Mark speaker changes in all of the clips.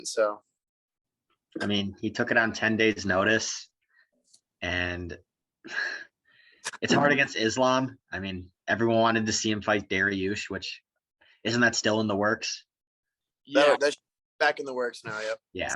Speaker 1: So,
Speaker 2: I mean, he took it on 10 days notice, and it's hard against Islam. I mean, everyone wanted to see him fight Dariush, which isn't that still in the works?
Speaker 3: Yeah,
Speaker 1: that's back in the works now. Yep.
Speaker 2: Yeah.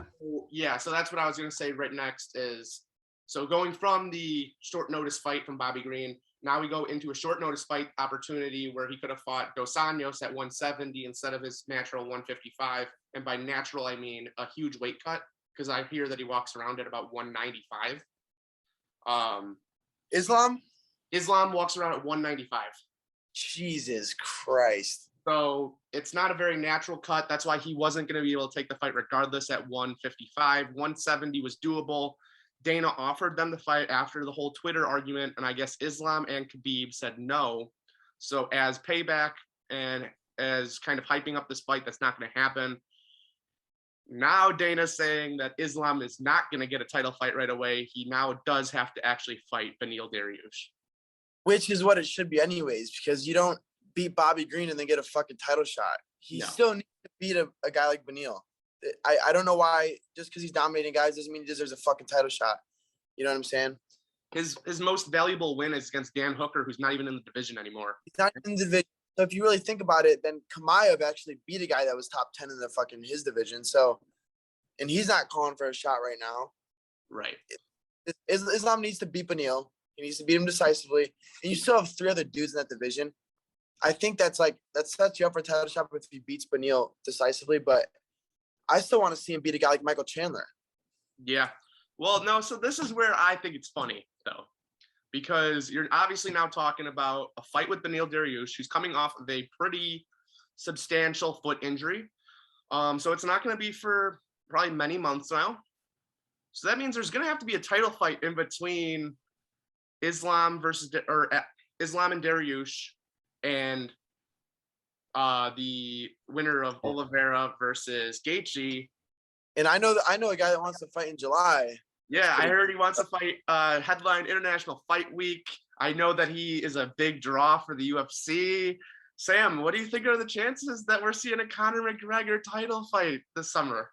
Speaker 3: Yeah, so that's what I was going to say right next is, so going from the short notice fight from Bobby Green, now we go into a short notice fight opportunity where he could have fought Dos Anjos at 170 instead of his natural 155. And by natural, I mean a huge weight cut, because I hear that he walks around at about 195. Islam walks around at 195.
Speaker 1: Jesus Christ.
Speaker 3: So it's not a very natural cut. That's why he wasn't going to be able to take the fight regardless at 155. 170 was doable. Dana offered them the fight after the whole Twitter argument, and I guess Islam and Khabib said no. So as payback and as kind of hyping up this fight that's not going to happen, now Dana's saying that Islam is not going to get a title fight right away. He now does have to actually fight Beneil Dariush.
Speaker 1: Which is what it should be anyways, because you don't beat Bobby Green and then get a fucking title shot. He still needs to beat a guy like Beneil. I don't know why, just because he's dominating guys doesn't mean he deserves a fucking title shot. You know what I'm saying?
Speaker 3: His most valuable win is against Dan Hooker, who's not even in the division anymore.
Speaker 1: He's not in the division. So if you really think about it, then Kamaev actually beat a guy that was top 10 in the fucking his division. So, and he's not calling for a shot right now.
Speaker 3: Right.
Speaker 1: Islam needs to beat Beneil. He needs to beat him decisively. And you still have 3 other dudes in that division. I think that sets you up for a title shot if he beats Beneil decisively. But I still want to see him beat a guy like Michael Chandler.
Speaker 3: Yeah. Well, no, so this is where I think it's funny, though, because you're obviously now talking about a fight with Beneil Dariush, who's coming off of a pretty substantial foot injury. So it's not going to be for probably many months now. So that means there's going to have to be a title fight in between Islam and Dariush and the winner of Oliveira versus Gaethje.
Speaker 1: And I know a guy that wants to fight in July.
Speaker 3: Yeah, I heard he wants to fight headline International Fight Week. I know that he is a big draw for the UFC. Sam, what do you think are the chances that we're seeing a Conor McGregor title fight this summer?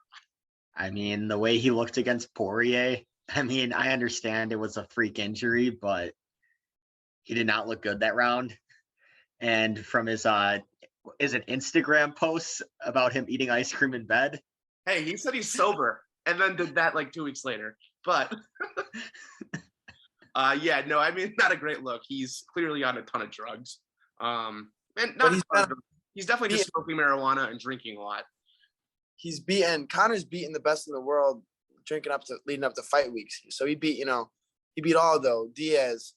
Speaker 2: I mean, the way he looked against Poirier, I mean, I understand it was a freak injury, but he did not look good that round. And from his Instagram posts about him eating ice cream in bed.
Speaker 3: Hey, he said he's sober and then did that like 2 weeks later. But yeah, no, I mean, not a great look. He's clearly on a ton of drugs. And he's definitely just smoking marijuana and drinking a lot.
Speaker 1: Conor's beaten the best in the world leading up to fight weeks. So he beat Aldo, Diaz,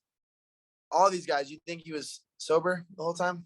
Speaker 1: all these guys. You think he was sober the whole time?